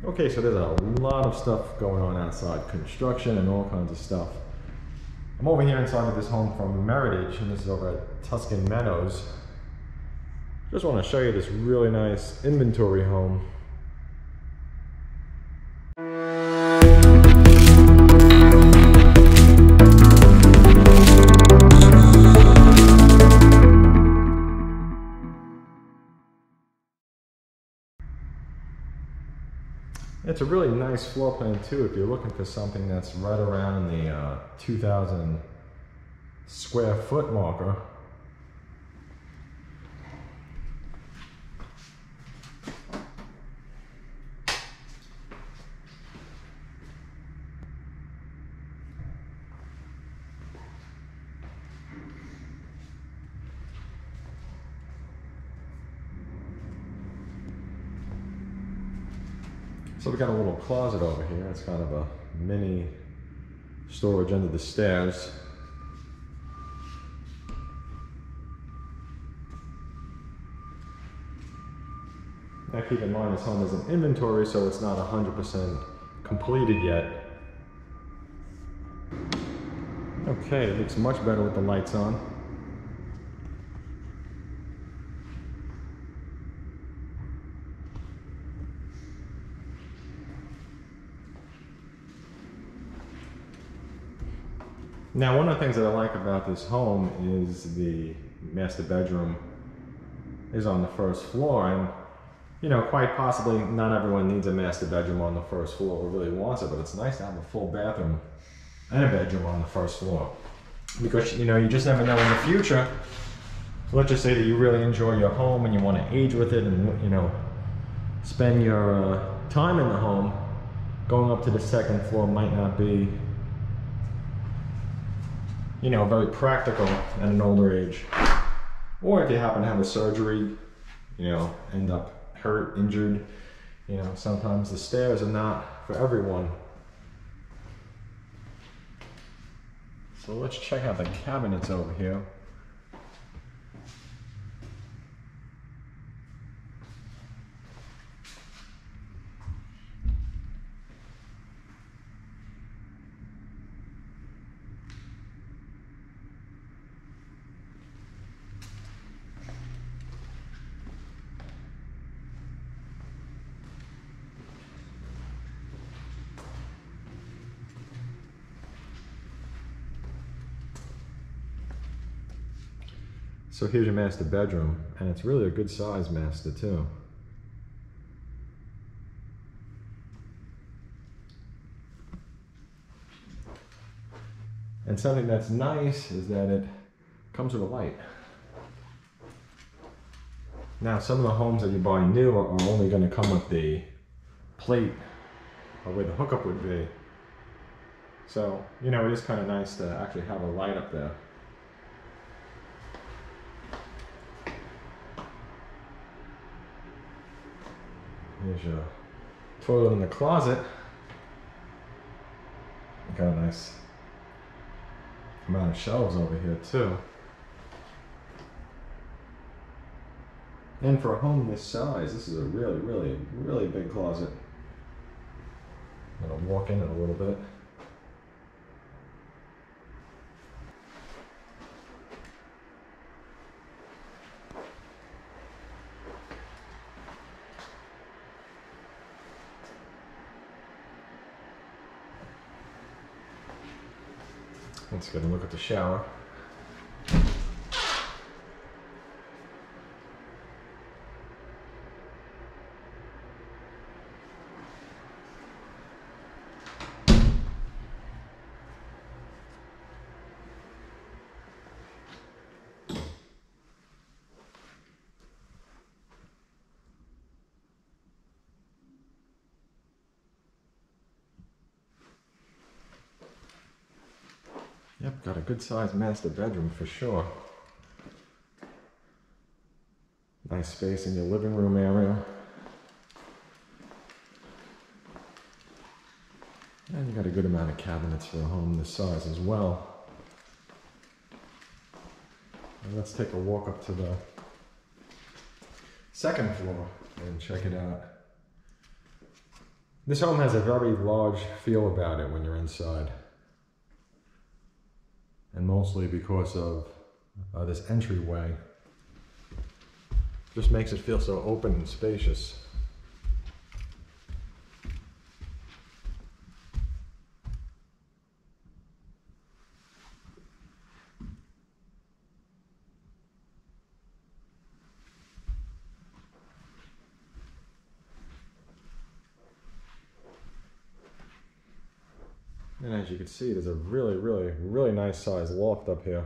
Okay, so there's a lot of stuff going on outside, construction and all kinds of stuff. I'm over here inside of this home from Meritage, and this is over at Tuscan Meadows. Just want to show you this really nice inventory home. It's a really nice floor plan too if you're looking for something that's right around the 2,000 square foot marker. So we got a little closet over here. It's kind of a mini storage under the stairs. Now keep in mind this home is an inventory, so it's not 100% completed yet. Okay, it looks much better with the lights on. Now, one of the things that I like about this home is the master bedroom is on the first floor, and you know, quite possibly not everyone needs a master bedroom on the first floor or really wants it, but it's nice to have a full bathroom and a bedroom on the first floor, because you know, you just never know in the future. Let's just say that you really enjoy your home and you want to age with it and, you know, spend your time in the home. Going up to the second floor might not be, you know, very practical at an older age. Or if you happen to have a surgery, you know, end up hurt, injured, you know, sometimes the stairs are not for everyone. So let's check out the cabinets over here. So here's your master bedroom, and it's really a good size master too. And something that's nice is that it comes with a light. Now, some of the homes that you buy new are only going to come with the plate or where the hookup would be. So, you know, it is kind of nice to actually have a light up there. Here's your toilet in the closet. Got a nice amount of shelves over here too. And for a home this size, this is a really big closet. I'm gonna walk in it a little bit. Let's get a look at the shower. Yep, got a good sized master bedroom for sure. Nice space in your living room area. And you got a good amount of cabinets for a home this size as well. And let's take a walk up to the second floor and check it out. This home has a very large feel about it when you're inside. And mostly because of this entryway. Just makes it feel so open and spacious. And as you can see, there's a really nice sized loft up here.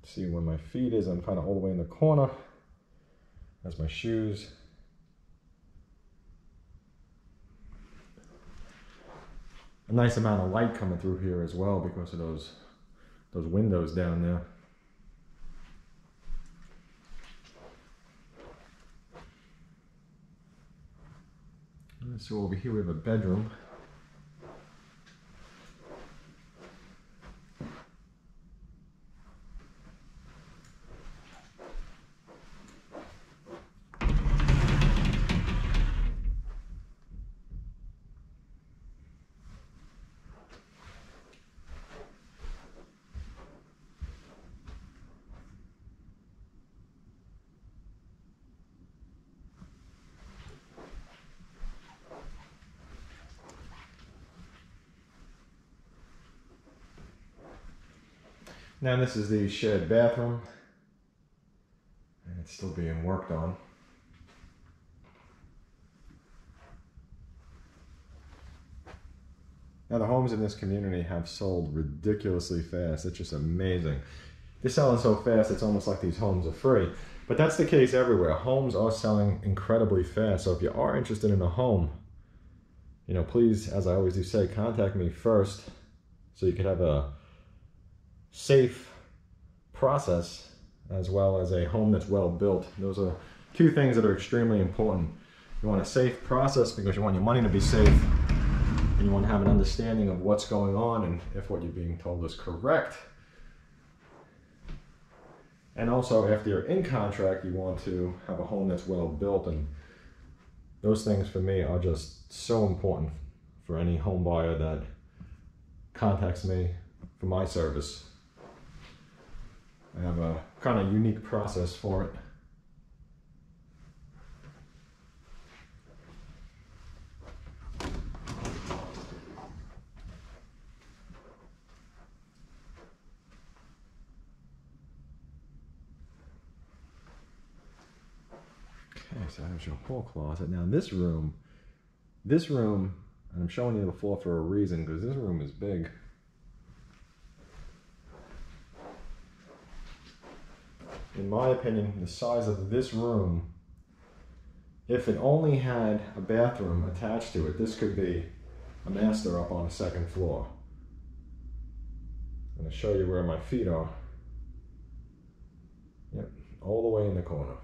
See where my feet is, I'm kind of all the way in the corner. That's my shoes. A nice amount of light coming through here as well because of those windows down there. So over here we have a bedroom. Now this is the shared bathroom, and it's still being worked on. Now the homes in this community have sold ridiculously fast. It's just amazing. They're selling so fast it's almost like these homes are free. But that's the case everywhere. Homes are selling incredibly fast. So if you are interested in a home, you know, please, as I always do say, contact me first so you can have a safe process as well as a home that's well built. Those are two things that are extremely important. You want a safe process because you want your money to be safe, and you want to have an understanding of what's going on and if what you're being told is correct. And also, after you're in contract, you want to have a home that's well built, and those things for me are just so important for any home buyer that contacts me for my service. I have a kind of unique process for it. Okay, so there's your whole closet. Now this room, and I'm showing you the floor for a reason because this room is big. In my opinion, the size of this room, if it only had a bathroom attached to it, this could be a master up on the second floor. I'm going to show you where my feet are. Yep, all the way in the corner.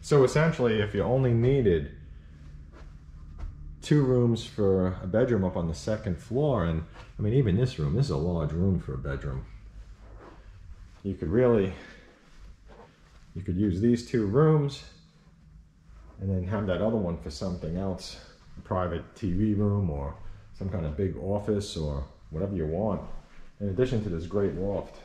So essentially, if you only needed 2 rooms for a bedroom up on the second floor, and I mean even this room, this is a large room for a bedroom. You could use these 2 rooms and then have that other one for something else, a private TV room or some kind of big office or whatever you want, in addition to this great loft.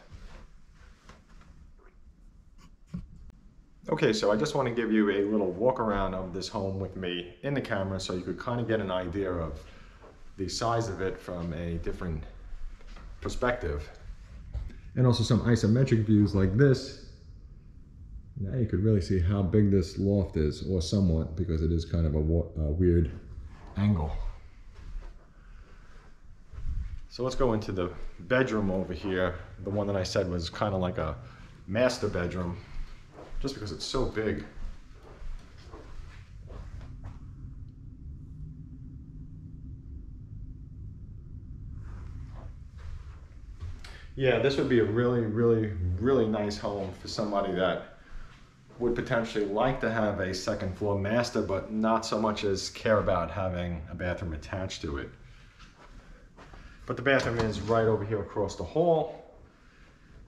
Okay, so I just want to give you a little walk around of this home with me in the camera so you could kind of get an idea of the size of it from a different perspective. And also some isometric views like this. Now you could really see how big this loft is, or somewhat, because it is kind of a weird angle. So let's go into the bedroom over here, the one that I said was kind of like a master bedroom. Just because it's so big. Yeah, this would be a really nice home for somebody that would potentially like to have a second floor master, but not so much as care about having a bathroom attached to it. But the bathroom is right over here across the hall.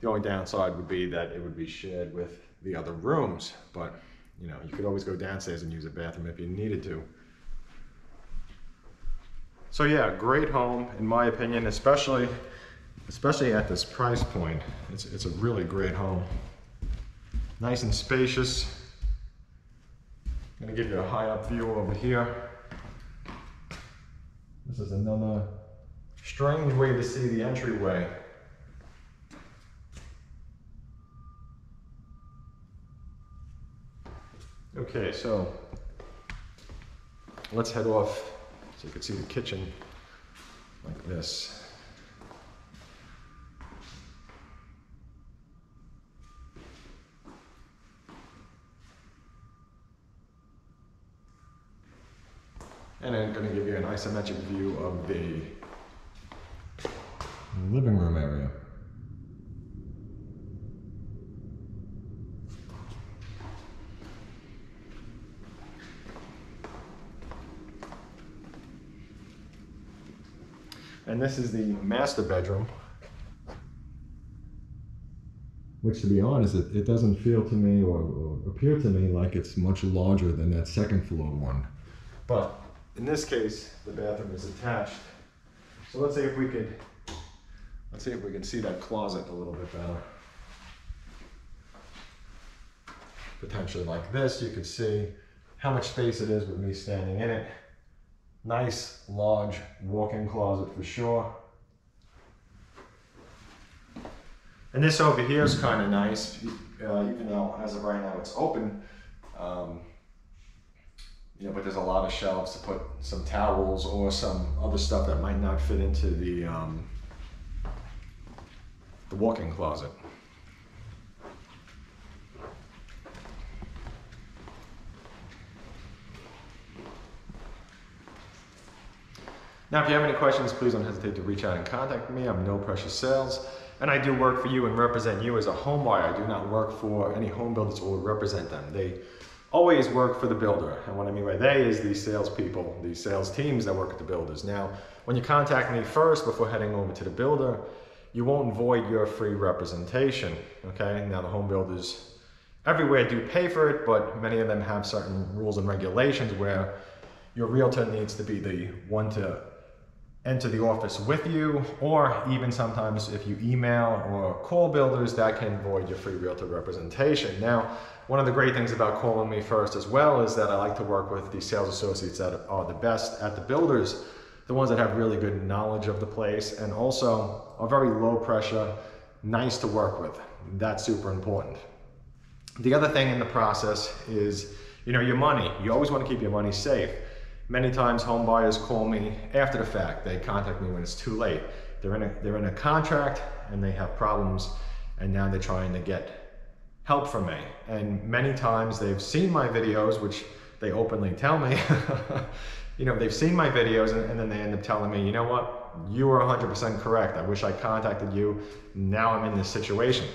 The only downside would be that it would be shared with the other rooms, but you know, you could always go downstairs and use a bathroom if you needed to. So yeah, great home in my opinion, especially at this price point. It's a really great home. Nice and spacious. I'm gonna give you a high up view over here. This is another strange way to see the entryway. Okay, so let's head off so you can see the kitchen like this. And I'm going to give you an isometric view of the living room area. And this is the master bedroom, which, to be honest, it doesn't feel to me or appear to me like it's much larger than that second floor one. But in this case, the bathroom is attached. So let's see if we can see that closet a little bit better. Potentially like this, you could see how much space it is with me standing in it. Nice, large walk-in closet for sure. And this over here is kind of nice, even though as of right now it's open. You know, but there's a lot of shelves to put some towels or some other stuff that might not fit into the walk-in closet. Now, if you have any questions, please don't hesitate to reach out and contact me. I'm No Pressure Sales, and I do work for you and represent you as a home buyer. I do not work for any home builders or represent them. They always work for the builder, and what I mean by they is the salespeople, the sales teams that work at the builders. Now, when you contact me first before heading over to the builder, you won't void your free representation, okay? Now, the home builders everywhere do pay for it, but many of them have certain rules and regulations where your realtor needs to be the one to enter the office with you, or even sometimes if you email or call builders, that can void your free realtor representation. Now, one of the great things about calling me first as well is that I like to work with the sales associates that are the best at the builders, the ones that have really good knowledge of the place and also are very low pressure, nice to work with. That's super important. The other thing in the process is, you know, your money. You always want to keep your money safe. Many times home buyers call me after the fact. They contact me when it's too late. They're in a contract and they have problems, and now they're trying to get help from me. And many times they've seen my videos, which they openly tell me, you know, they've seen my videos and then they end up telling me, you know what, you were 100% correct. I wish I contacted you. Now I'm in this situation.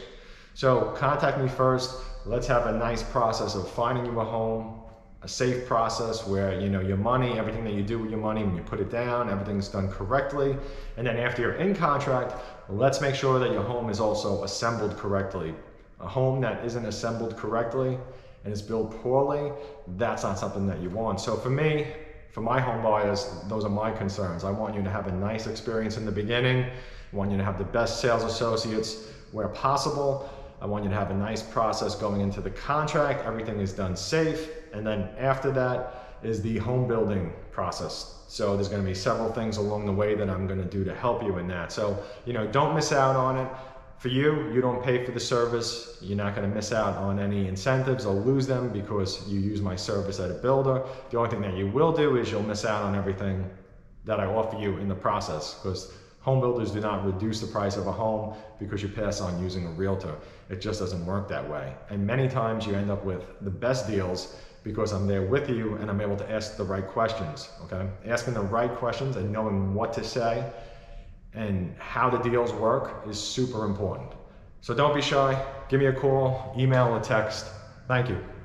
So contact me first. Let's have a nice process of finding you a home, a safe process where, you know, your money, everything that you do with your money, when you put it down, everything's done correctly. And then after you're in contract, let's make sure that your home is also assembled correctly. A home that isn't assembled correctly and is built poorly, that's not something that you want. So for me, for my home buyers, those are my concerns. I want you to have a nice experience in the beginning. I want you to have the best sales associates where possible. I want you to have a nice process going into the contract. Everything is done safe. And then after that is the home building process. So there's gonna be several things along the way that I'm gonna do to help you in that. So, you know, don't miss out on it. For you, you don't pay for the service. You're not gonna miss out on any incentives or lose them because you use my service at a builder. The only thing that you will do is you'll miss out on everything that I offer you in the process, because home builders do not reduce the price of a home because you pass on using a realtor. It just doesn't work that way. And many times you end up with the best deals because I'm there with you and I'm able to ask the right questions, okay? Asking the right questions and knowing what to say and how the deals work is super important. So don't be shy, give me a call, email, or text. Thank you.